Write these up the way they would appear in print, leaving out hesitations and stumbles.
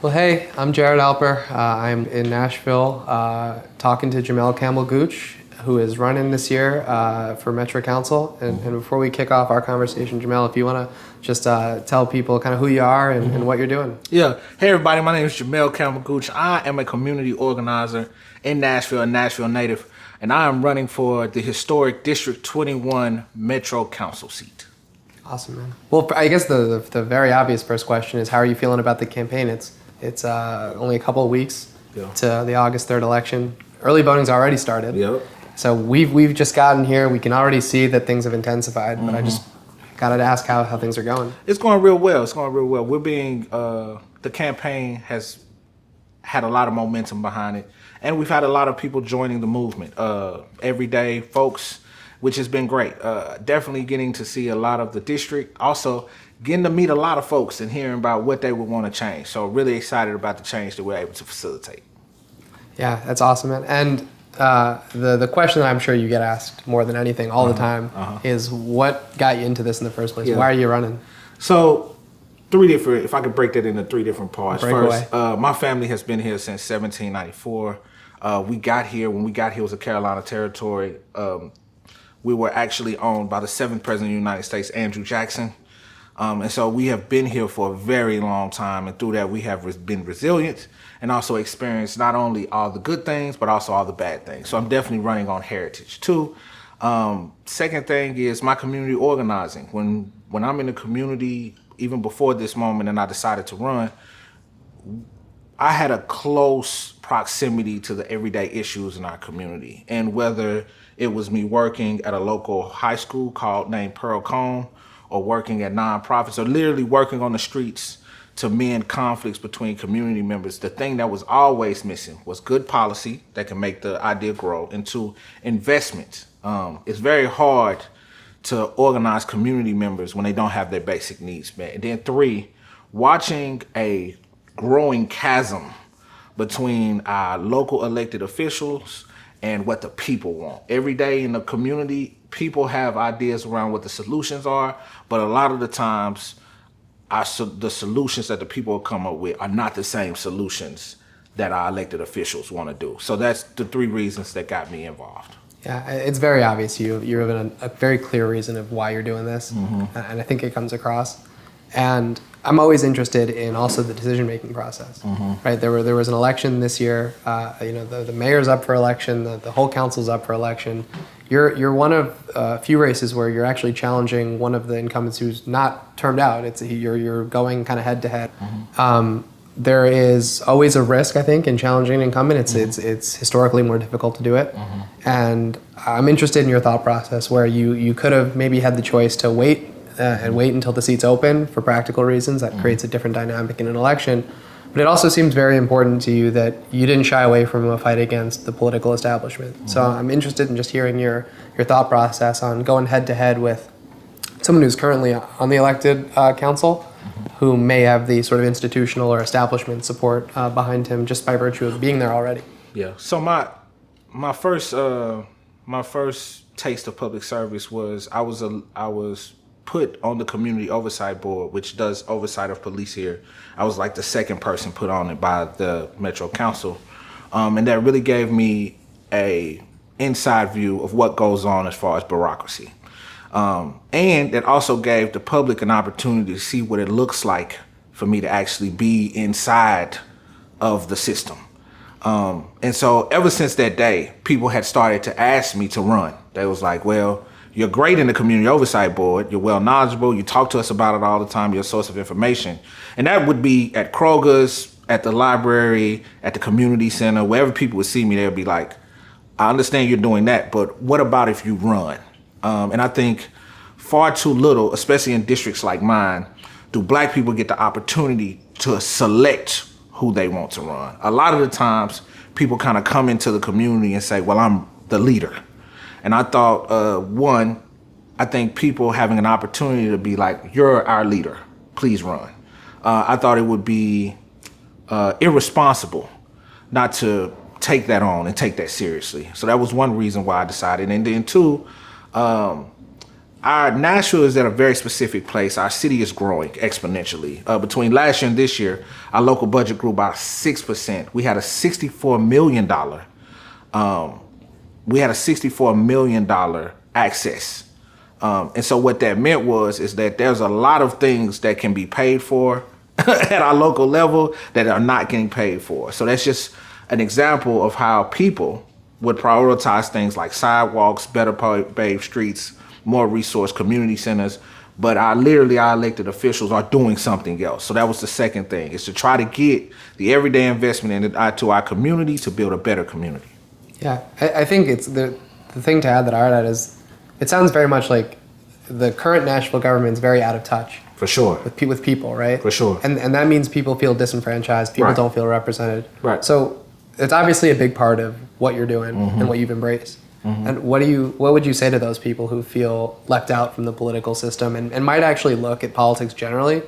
Well, hey, I'm Jared Alper. I'm in Nashville talking to Jamel Campbell-Gooch, who is running this year for Metro Council. And before we kick off our conversation, Jamel, if you want to just tell people kind of who you are and what you're doing. Yeah. Hey, everybody. My name is Jamel Campbell-Gooch. I am a community organizer in Nashville, a Nashville native, and I am running for the historic District 21 Metro Council seat. Awesome, man. Well, I guess the very obvious first question is, how are you feeling about the campaign? It's only a couple of weeks to the August 3rd election. Early voting's already started. Yep. So we've just gotten here. We can already see that things have intensified, but I just got to ask how things are going. It's going real well. We're being, the campaign has had a lot of momentum behind it, and we've had a lot of people joining the movement. Everyday folks, which has been great. Definitely getting to see a lot of the district. Also, getting to meet a lot of folks and hearing about what they would want to change. So really excited about the change that we're able to facilitate. Yeah, that's awesome, man. And the question that I'm sure you get asked more than anything all the time is, what got you into this in the first place? Yeah. Why are you running? So if I could break that into three different parts. First, my family has been here since 1794. When we got here, it was a Carolina territory. We were actually owned by the 7th President of the United States, Andrew Jackson. And so we have been here for a very long time. And through that, we have been resilient and also experienced not only all the good things, but also all the bad things. So I'm definitely running on heritage too. Second thing is my community organizing. When I'm in the community, even before this moment, and I decided to run, I had a close proximity to the everyday issues in our community. And whether it was me working at a local high school named Pearl Cone, or working at nonprofits, or literally working on the streets to mend conflicts between community members, the thing that was always missing was good policy that can make the idea grow, and two, investment. It's very hard to organize community members when they don't have their basic needs met. And then three, watching a growing chasm between our local elected officials and what the people want. Every day in the community, people have ideas around what the solutions are, but a lot of the times, the solutions that the people come up with are not the same solutions that our elected officials want to do. So that's the three reasons that got me involved. Yeah, it's very obvious you have a very clear reason of why you're doing this, and I think it comes across. And I'm always interested in also the decision-making process. Right? There was an election this year. The mayor's up for election. The whole council's up for election. You're one of a few races where you're actually challenging one of the incumbents who's not termed out. You're going kind of head to head. There is always a risk, I think, in challenging an incumbent. It's historically more difficult to do it. And I'm interested in your thought process, where you could have maybe had the choice to wait until the seat's open for practical reasons. That creates a different dynamic in an election. But it also seems very important to you that you didn't shy away from a fight against the political establishment. So I'm interested in just hearing your thought process on going head to head with someone who's currently on the elected council, who may have the sort of institutional or establishment support behind him just by virtue of being there already. Yeah. So my first taste of public service was I was put on the community oversight board, which does oversight of police here. I was like the second person put on it by the Metro Council. And that really gave me a inside view of what goes on as far as bureaucracy. And it also gave the public an opportunity to see what it looks like for me to actually be inside of the system. And so ever since that day, people had started to ask me to run. They was like, well, you're great in the community oversight board. You're well knowledgeable. You talk to us about it all the time. You're a source of information. And that would be at Kroger's, at the library, at the community center, wherever people would see me, they would be like, I understand you're doing that, but what about if you run? And I think far too little, especially in districts like mine, do Black people get the opportunity to select who they want to run. A lot of the times, people kind of come into the community and say, well, I'm the leader. And I thought, I think people having an opportunity to be like, you're our leader, please run. I thought it would be irresponsible not to take that on and take that seriously. So that was one reason why I decided. And then two, our Nashville is at a very specific place. Our city is growing exponentially. Between last year and this year, our local budget grew by 6%. We had a $64 million access. And so what that meant is that there's a lot of things that can be paid for at our local level that are not getting paid for. So that's just an example of how people would prioritize things like sidewalks, better paved streets, more resource community centers. But our elected officials are doing something else. So that was the second thing, is to try to get the everyday investment into our community to build a better community. Yeah, I think it's the thing to add that I would add is it sounds very much like the current Nashville government is very out of touch. For sure. With people, right? For sure. And that means people feel disenfranchised. People don't feel represented. Right. So it's obviously a big part of what you're doing and what you've embraced. And what would you say to those people who feel left out from the political system and might actually look at politics generally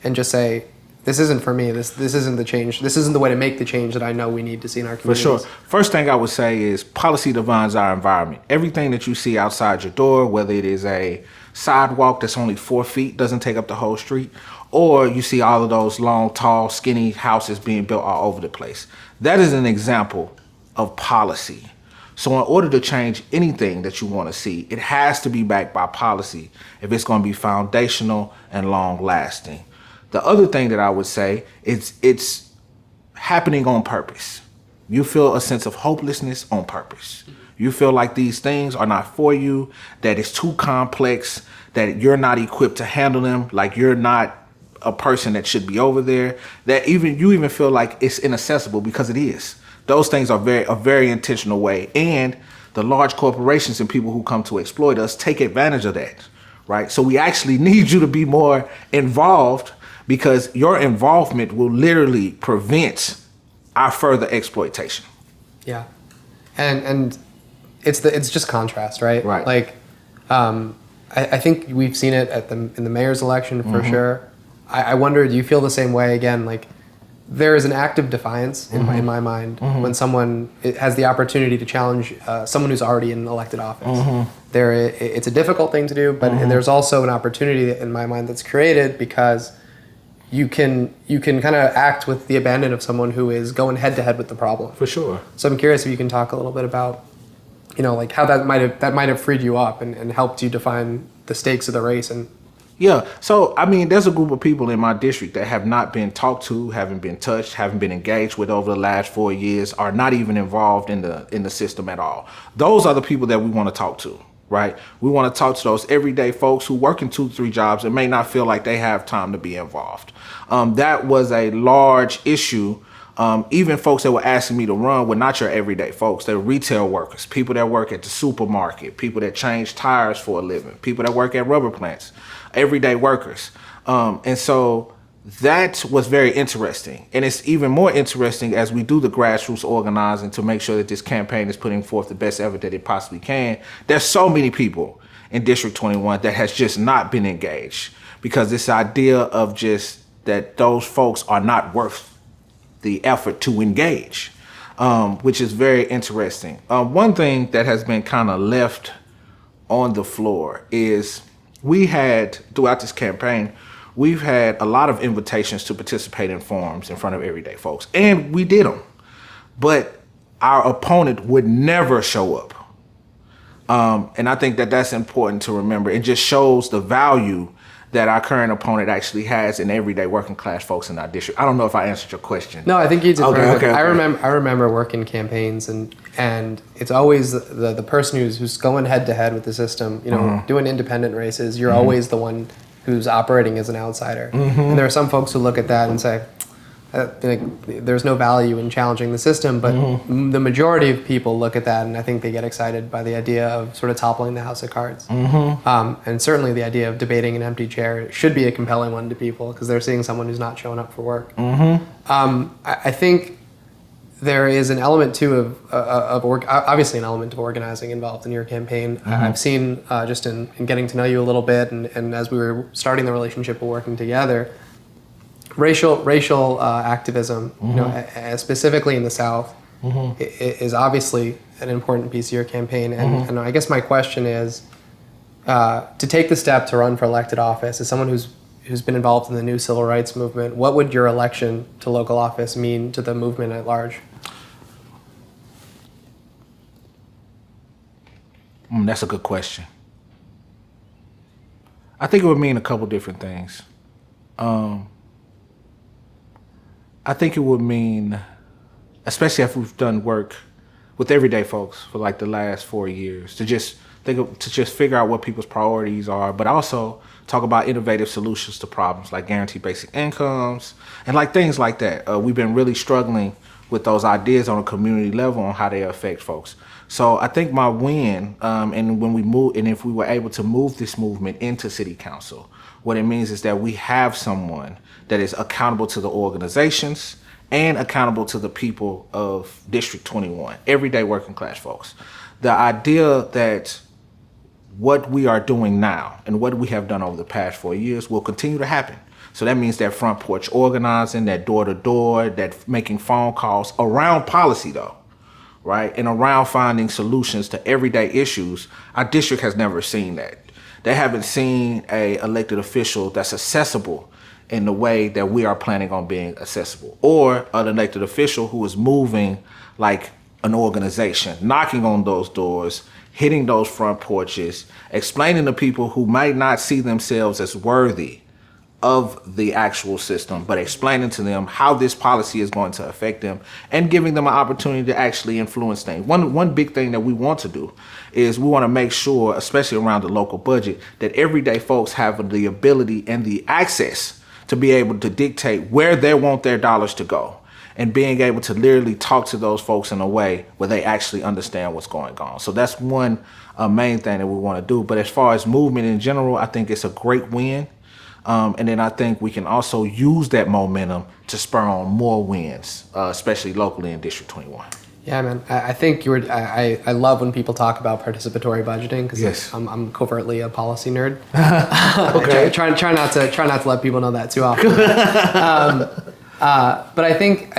and just say, this isn't for me, this isn't the change, this isn't the way to make the change that I know we need to see in our communities? For sure. First thing I would say is policy defines our environment. Everything that you see outside your door, whether it is a sidewalk that's only 4 feet, doesn't take up the whole street, or you see all of those long, tall, skinny houses being built all over the place. That is an example of policy. So in order to change anything that you want to see, it has to be backed by policy if it's going to be foundational and long lasting. The other thing that I would say is it's happening on purpose. You feel a sense of hopelessness on purpose. You feel like these things are not for you, that it's too complex, that you're not equipped to handle them, like you're not a person that should be over there, that you even feel like it's inaccessible, because it is. Those things are a very intentional way. And the large corporations and people who come to exploit us take advantage of that, right? So we actually need you to be more involved, because your involvement will literally prevent our further exploitation. Yeah. And it's just contrast, right? Right. Like, I think we've seen it in the mayor's election for sure. I wonder, do you feel the same way again? Like, there is an act of defiance in my mind when someone has the opportunity to challenge someone who's already in elected office. It's a difficult thing to do, but there's also an opportunity in my mind that's created because you can kind of act with the abandon of someone who is going head to head with the problem. For sure. So I'm curious if you can talk a little bit about, like how that might have freed you up and helped you define the stakes of the race. And yeah, so I mean, there's a group of people in my district that have not been talked to, haven't been touched, haven't been engaged with over the last 4 years, are not even involved in the system at all. Those are the people that we want to talk to, right? We want to talk to those everyday folks who work in 2-3 jobs and may not feel like they have time to be involved. That was a large issue. Even folks that were asking me to run were not your everyday folks. They're retail workers, people that work at the supermarket, people that change tires for a living, people that work at rubber plants, everyday workers. And so that was very interesting. And it's even more interesting as we do the grassroots organizing to make sure that this campaign is putting forth the best effort that it possibly can. There's so many people in District 21 that has just not been engaged, because this idea of just that those folks are not worth the effort to engage, which is very interesting. One thing that has been kind of left on the floor is throughout this campaign, we've had a lot of invitations to participate in forums in front of everyday folks, and we did them, but our opponent would never show up. And I think that that's important to remember. It just shows the value that our current opponent actually has in everyday working class folks in our district. I don't know if I answered your question. No, I think you did. Okay. I remember working campaigns, and it's always the person who's going head to head with the system. Doing independent races. You're always the one who's operating as an outsider. And there are some folks who look at that and say, there's no value in challenging the system, but the majority of people look at that and I think they get excited by the idea of sort of toppling the house of cards. And certainly the idea of debating an empty chair should be a compelling one to people because they're seeing someone who's not showing up for work. I think there is an element too obviously an element of organizing involved in your campaign. I've seen just in getting to know you a little bit and as we were starting the relationship of working together, racial activism, specifically in the South, is obviously an important piece of your campaign. And I guess my question is, to take the step to run for elected office, as someone who's been involved in the new civil rights movement, what would your election to local office mean to the movement at large? That's a good question. I think it would mean a couple different things. I think it would mean, especially if we've done work with everyday folks for like the last 4 years, to just figure out what people's priorities are, but also talk about innovative solutions to problems like guaranteed basic incomes and like things like that. We've been really struggling with those ideas on a community level on how they affect folks. So I think my win, and when we move, and if we were able to move this movement into city council, what it means is that we have someone that is accountable to the organizations and accountable to the people of District 21, everyday working class folks. The idea that what we are doing now and what we have done over the past 4 years will continue to happen. So that means that front porch organizing, that door to door, that making phone calls around policy though, right? And around finding solutions to everyday issues. Our district has never seen that. They haven't seen a elected official that's accessible in the way that we are planning on being accessible, or an elected official who is moving like an organization, knocking on those doors, hitting those front porches, explaining to people who might not see themselves as worthy of the actual system, but explaining to them how this policy is going to affect them and giving them an opportunity to actually influence things. One big thing that we want to do is we want to make sure, especially around the local budget, that everyday folks have the ability and the access to be able to dictate where they want their dollars to go, and being able to literally talk to those folks in a way where they actually understand what's going on. So that's one main thing that we want to do. But as far as movement in general, I think it's a great win. And then I think we can also use that momentum to spur on more wins, especially locally in District 21. Yeah, man. I think I love when people talk about participatory budgeting, because yes. I'm covertly a policy nerd. Okay. try not to let people know that too often. But I think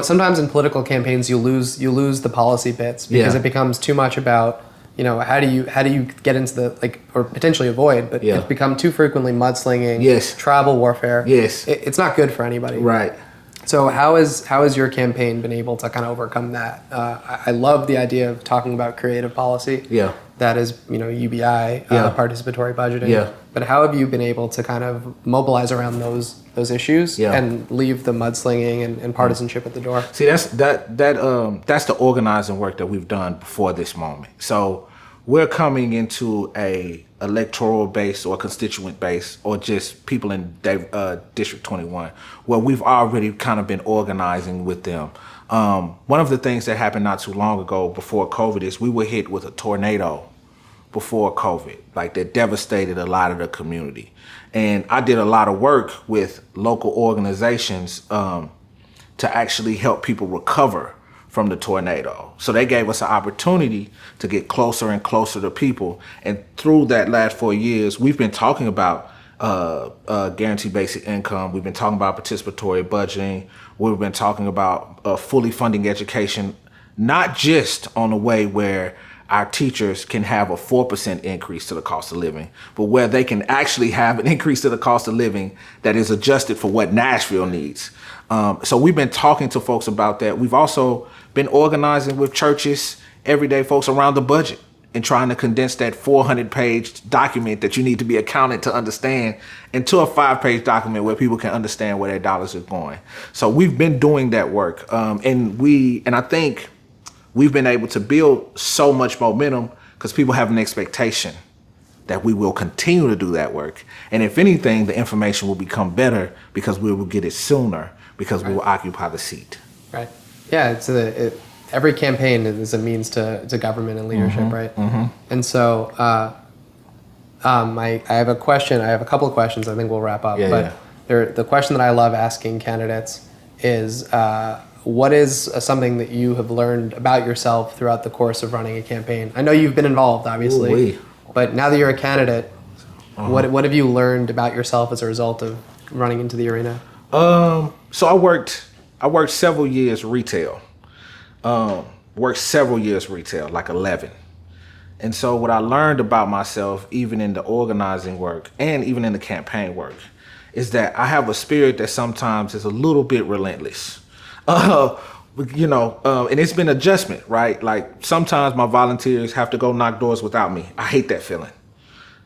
sometimes in political campaigns you lose the policy bits because it becomes too much about how do you get into the or potentially avoid, but it's become too frequently mudslinging, tribal warfare. It's not good for anybody. Right. So how has your campaign been able to kind of overcome that? I love the idea of talking about creative policy. Yeah. That is, UBI, participatory budgeting. Yeah. But how have you been able to kind of mobilize around those issues and leave the mudslinging and partisanship at the door? See, that's the organizing work that we've done before this moment. So we're coming into a electoral base or constituent base or just people in District 21 where we've already kind of been organizing with them. One of the things that happened not too long ago before COVID is we were hit with a tornado before COVID, that devastated a lot of the community. And I did a lot of work with local organizations to actually help people recover from the tornado. So they gave us an opportunity to get closer and closer to people. And through that last 4 years, we've been talking about guaranteed basic income. We've been talking about participatory budgeting. We've been talking about fully funding education, not just on a way where our teachers can have a 4% increase to the cost of living, but where they can actually have an increase to the cost of living that is adjusted for what Nashville needs. So we've been talking to folks about that. We've also been organizing with churches, everyday folks around the budget, and trying to condense that 400-page document that you need to be accountant to understand into a 5-page document where people can understand where their dollars are going. So we've been doing that work, and I think we've been able to build so much momentum because people have an expectation that we will continue to do that work. And if anything, the information will become better because we will get it sooner because we will occupy the seat. Right. Yeah. Every campaign is a means to government and leadership, right? Mm-hmm. And so I have a question. I have a couple of questions. I think we'll wrap up. The question that I love asking candidates is, what is something that you have learned about yourself throughout the course of running a campaign? I know you've been involved, obviously. Ooh-wee. But now that you're a candidate, what have you learned about yourself as a result of running into the arena? So I worked several years retail. Like 11. And so what I learned about myself, even in the organizing work and even in the campaign work, is that I have a spirit that sometimes is a little bit relentless. And it's been adjustment, right? Like sometimes my volunteers have to go knock doors without me. I hate that feeling.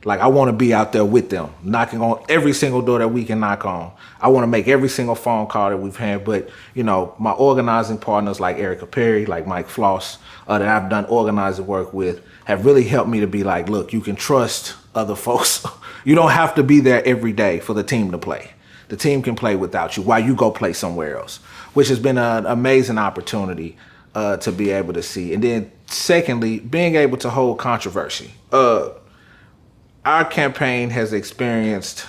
Like I want to be out there with them, knocking on every single door that we can knock on. I want to make every single phone call that we've had. But, my organizing partners like Erica Perry, like Mike Floss, that I've done organizing work with have really helped me to be like, look, you can trust other folks. You don't have to be there every day for the team to play. The team can play without you while you go play somewhere else, which has been an amazing opportunity to be able to see. And then secondly, being able to hold controversy. Our campaign has experienced,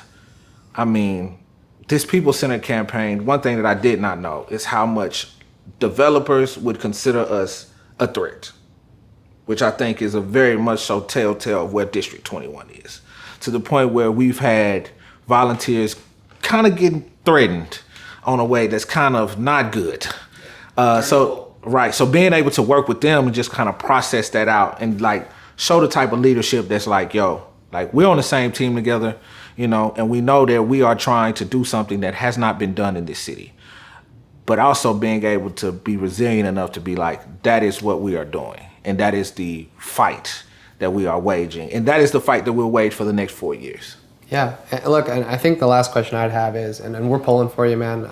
this people-centered campaign, one thing that I did not know is how much developers would consider us a threat, which I think is a very much so telltale of where District 21 is, to the point where we've had volunteers kind of getting threatened on a way that's kind of not good. So being able to work with them and just kind of process that out and like show the type of leadership that's like, yo, like we're on the same team together, and we know that we are trying to do something that has not been done in this city. But also being able to be resilient enough to be like, that is what we are doing. And that is the fight that we are waging. And that is the fight that we'll wage for the next 4 years. Yeah. Look, and I think the last question I'd have is, and we're pulling for you, man.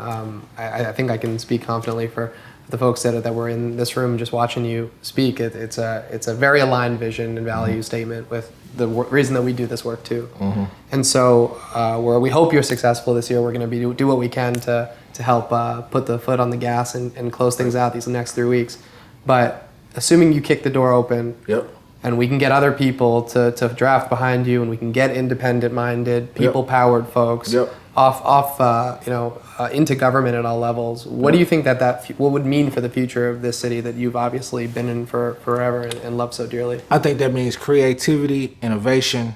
I think I can speak confidently for the folks that were in this room just watching you speak. It's a very aligned vision and value statement with the reason that we do this work too. And so where we hope you're successful this year, we're going to do what we can to help put the foot on the gas and close things out these next 3 weeks. But assuming you kick the door open, and we can get other people to draft behind you, and we can get independent-minded, people-powered folks into government at all levels. What do you think what would mean for the future of this city that you've obviously been in for forever and love so dearly? I think that means creativity, innovation,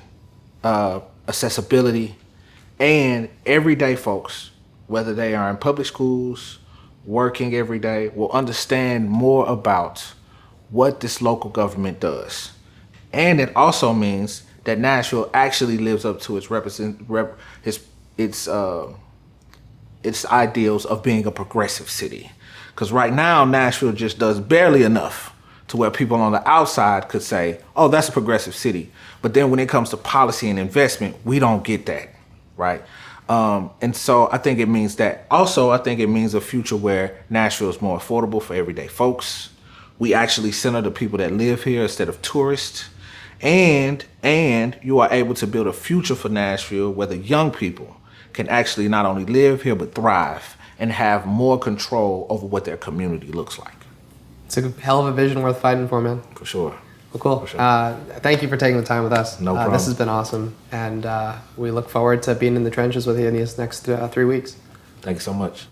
accessibility, and everyday folks, whether they are in public schools, working every day, will understand more about what this local government does. And it also means that Nashville actually lives up to its ideals of being a progressive city. Because right now, Nashville just does barely enough to where people on the outside could say, oh, that's a progressive city. But then when it comes to policy and investment, we don't get that, right? And so I think it means that. Also, I think it means a future where Nashville is more affordable for everyday folks. We actually center the people that live here instead of tourists. And you are able to build a future for Nashville where the young people can actually not only live here, but thrive and have more control over what their community looks like. It's a hell of a vision worth fighting for, man. For sure. Well, cool. For sure. Thank you for taking the time with us. No problem. This has been awesome. And we look forward to being in the trenches with you in these next 3 weeks. Thank you so much.